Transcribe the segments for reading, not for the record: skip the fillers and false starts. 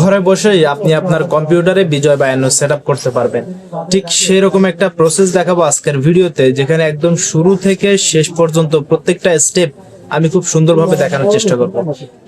ঘরে বসেই আপনি আপনার কম্পিউটারে বিজয় বায়ান্ন সেটআপ করতে পারবেন। ঠিক সেই রকম একটা প্রসেস দেখাবো আজকের ভিডিওতে, যেখানে একদম শুরু থেকে শেষ পর্যন্ত প্রত্যেকটা স্টেপ আমি খুব সুন্দরভাবে দেখানোর চেষ্টা করব।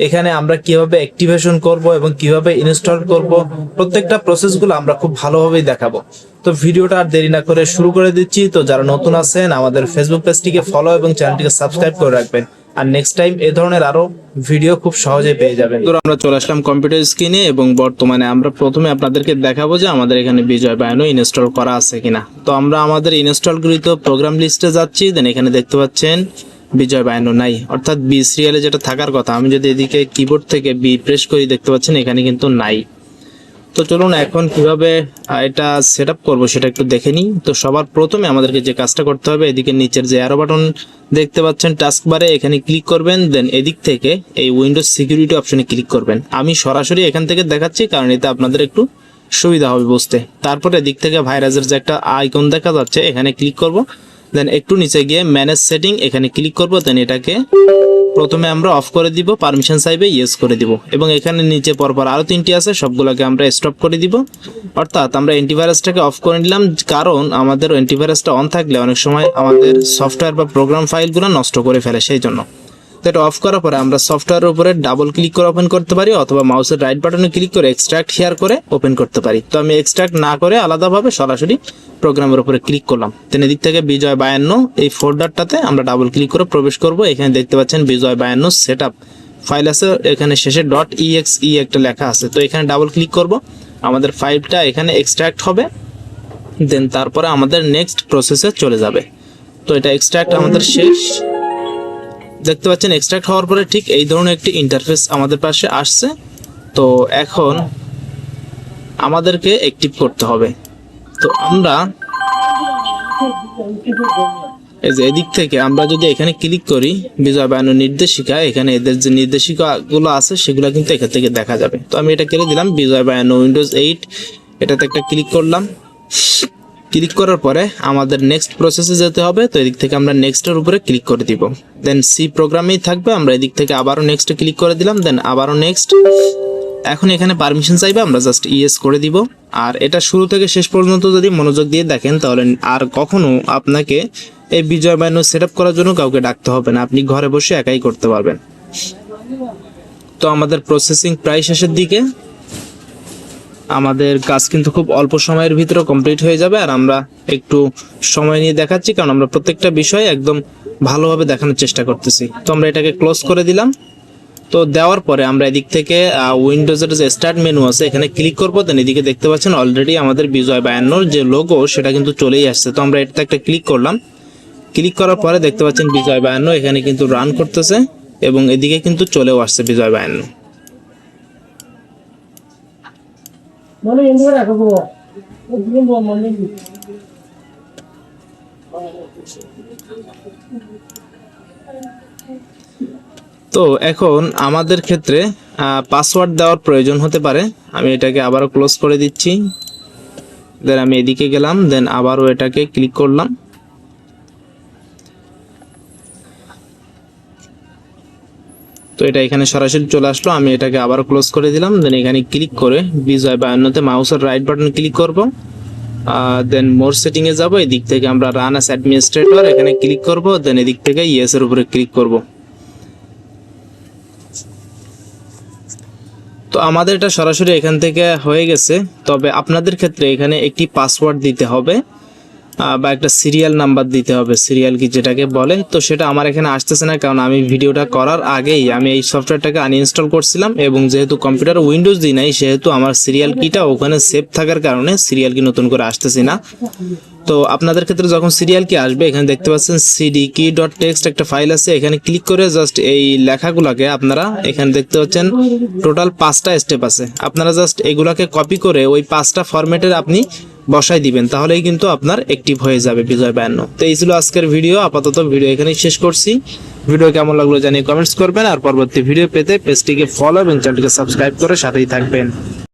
এখানে আমরা কিভাবে অ্যাক্টিভেশন করব এবং কিভাবে ইনস্টল করব, প্রত্যেকটা প্রসেসগুলো আমরা খুব ভালোভাবেই দেখাবো। তো ভিডিওটা আর দেরি না করে শুরু করে দিচ্ছি। তো যারা নতুন আছেন আমাদের ফেসবুক পেজটিকে ফলো এবং চ্যানেলটিকে সাবস্ক্রাইব করে রাখবেন, আর নেক্সট টাইম এই ধরনের আরো ভিডিও খুব সহজেই পেয়ে যাবেন। তো আমরা চলে আসলাম কম্পিউটার স্ক্রিনে এবং বর্তমানে আমরা প্রথমে আপনাদেরকে দেখাবো যে আমাদের এখানে বিজয় বায়ান্ন ইনস্টল করা আছে কিনা। তো আমরা আমাদের ইনস্টলকৃত প্রোগ্রাম লিস্টে যাচ্ছি, দেন এখানে দেখতে পাচ্ছেন বিজয় বায়ান্ন নাই, অর্থাৎ বি সিরিয়ালে যেটা থাকার কথা। আমি যদি এদিকে কিবোর্ড থেকে বি প্রেস করি দেখতে পাচ্ছেন এখানে কিন্তু নাই। তো চলুন এখন কিভাবে এটা সেট আপ করবো সেটা একটু দেখে নিই। তো সবার প্রথমে আমাদেরকে যে কাজটা করতে হবে, এদিকে নিচের যে অ্যারো বাটন দেখতে পাচ্ছেন টাস্ক বারে, এখানে ক্লিক করবেন। দেন এদিক থেকে এই উইন্ডোজ সিকিউরিটি অপশনে ক্লিক করবেন। আমি সরাসরি এখান থেকে দেখাচ্ছি কারণ এতে আপনাদের একটু সুবিধা হবে বুঝতে। তারপরে এদিক থেকে ভাইরাসের যে একটা আইকন দেখা যাচ্ছে এখানে ক্লিক করব। দেন একটু নিচে গিয়ে ম্যানেজ সেটিং এখানে ক্লিক করব। দেন এটাকে প্রথমে আমরা অফ করে দিব, পারমিশন চাইবে ইয়েস করে দিব, এবং এখানে নিচে পরপর আরো তিনটি আছে সবগুলোকে আমরা স্টপ করে দিব। অর্থাৎ আমরা অ্যান্টিভাইরাসটাকে অফ করে নিলাম, কারণ আমাদের অ্যান্টিভাইরাসটা অন থাকলে অনেক সময় আমাদের সফটওয়্যার বা প্রোগ্রাম ফাইলগুলো নষ্ট করে ফেলে, সেই জন্য। তো এটা অফ করার পরে আমরা সফটওয়্যারের উপরে ডাবল ক্লিক করে ওপেন করতে পারি, অথবা মাউসের রাইট বাটনে ক্লিক করে এক্সট্রাক্ট হিয়ার করে ওপেন করতে পারি। তো আমি এক্সট্রাক্ট না করে আলাদাভাবে সরাসরি প্রোগ্রামের উপরে ক্লিক করলাম। দেন এদিক থেকে বিজয় বায়ান্ন এই ফোল্ডারটাতে আমরা ডাবল ক্লিক করে প্রবেশ করব। এখানে দেখতে পাচ্ছেন বিজয় বায়ান্ন সেটআপ ফাইল আছে, এখানে শেষে .exe একটা লেখা আছে। তো এখানে ডাবল ক্লিক করব, আমাদের ফাইলটা এখানে এক্সট্রাক্ট হবে। দেন তারপরে আমাদের নেক্সট প্রসেসে চলে যাবে। তো এটা এক্সট্রাক্ট আমাদের শেষ, দেখতে পাচ্ছেন এক্সট্রাক্ট হওয়ার পরে ঠিক এই ধরনের একটি ইন্টারফেস আমাদের পাশে আসছে। তো এখন আমাদেরকে অ্যাক্টিভ করতে হবে। তো আমরা এই যে এদিক থেকে আমরা যদি এখানে ক্লিক করি বিজয় বায়ান্ন নির্দেশিকা, এখানে এদের যে নির্দেশিকাগুলো আছে সেগুলো কিন্তু এখান থেকে দেখা যাবে। তো আমি এটা কেটে দিলাম, বিজয় বায়ান্ন উইন্ডোজ 8 এটাতে একটা ক্লিক করলাম। ক্লিক করার পরে আমাদের নেক্সট প্রসেসে যেতে হবে। তো এদিক থেকে আমরা নেক্সটের উপরে ক্লিক করে দিব। দেন সি প্রোগ্রামেই থাকবে, আমরা এদিক থেকে আবারও নেক্সটে ক্লিক করে দিলাম। দেন আবারও নেক্সট। এখন এখানে পারমিশন চাইবে, আমরা জাস্ট ইয়েস করে দিব। আর এটা শুরু থেকে শেষ পর্যন্ত যদি মনোযোগ দিয়ে দেখেন তাহলে আর কখনো আপনাকে এই বিজয় বায়ান্ন সেট আপ করার জন্য কাউকে ডাকতে হবে না, আপনি ঘরে বসে একাই করতে পারবেন। তো আমাদের প্রসেসিং প্রায় শেষের দিকে, আমাদের কাজ কিন্তু খুব অল্প সময়ের ভিতরে কমপ্লিট হয়ে যাবে। আর আমরা একটু সময় নিয়ে দেখাচ্ছি কারণ আমরা প্রত্যেকটা বিষয় একদম ভালোভাবে দেখানোর চেষ্টা করতেছি। তো আমরা এটাকে ক্লোজ করে দিলাম। তো দেওয়ার পরে আমরা এদিক থেকে উইন্ডোজের যে স্টার্ট মেনু আছে এখানে ক্লিক করবো। দেন এদিকে দেখতে পাচ্ছেন অলরেডি আমাদের বিজয় বায়ান্নর যে লোগো সেটা কিন্তু চলেই আসছে। তো আমরা এটাতে একটা ক্লিক করলাম। ক্লিক করার পরে দেখতে পাচ্ছেন বিজয় বায়ান্ন এখানে কিন্তু রান করতেছে এবং এদিকে কিন্তু চলেও আসছে বিজয় বায়ান্ন। তো এখন আমাদের ক্ষেত্রে পাসওয়ার্ড দেওয়ার প্রয়োজন হতে পারে। আমি এটাকে আবারও ক্লোজ করে দিচ্ছি। দেন আমি এদিকে গেলাম, দেন আবারও এটাকে ক্লিক করলাম। তো এটা এখানে সরাসরি চলে আসলো। আমি এটাকে আবারও ক্লোজ করে দিলাম। দেন এখানে ক্লিক করে বিজয় বায়ান্নতে মাউসের রাইট বাটন ক্লিক করব। দেন মোর সেটিং এ যাব, এদিক থেকে আমরা রান অ্যাজ অ্যাডমিনিস্ট্রেটর এখানে ক্লিক করব। দেন এদিক থেকে ইয়েস এর উপরে ক্লিক করব। তো আমাদের এটা সরাসরি এখান থেকে হয়ে গেছে। তবে আপনাদের ক্ষেত্রে এখানে একটি পাসওয়ার্ড দিতে হবে বা একটা সিরিয়াল নাম্বার দিতে হবে, সিরিয়াল কি যেটাকে বলে। তো সেটা আমার এখানে আসতেছে না কারণ আমি ভিডিওটা করার আগেই আমি এই সফটওয়্যারটাকে আনইনস্টল করছিলাম, এবং যেহেতু কম্পিউটার উইন্ডোজ দিই নাই সেহেতু আমার সিরিয়াল কিটা ওখানে সেভ থাকার কারণে সিরিয়াল কি নতুন করে আসতেছি না। তো আপনাদের ক্ষেত্রে যখন সিরিয়াল কি আসবে এখানে দেখতে পাচ্ছেন cdkey.txt একটা ফাইল আছে, এখানে ক্লিক করে জাস্ট এই লেখাগুলোকে আপনারা এখানে দেখতে পাচ্ছেন টোটাল 5টা স্টেপ আছে, আপনারা জাস্ট এগুলাকে কপি করে ওই 5টা ফরম্যাটের আপনি বসাই দিবেন, তাহলেই কিন্তু আপনার অ্যাক্টিভ হয়ে যাবে বিজয় বায়ান্ন। তো এই ছিল আজকের ভিডিও। আপাতত ভিডিও এখানেই শেষ করছি। ভিডিও কেমন লাগলো জানিয়ে কমেন্টস করবেন, আর পরবর্তী ভিডিও পেতে পেজটিকে ফলো এবং চ্যানেলটিকে সাবস্ক্রাইব করে সাথেই থাকবেন।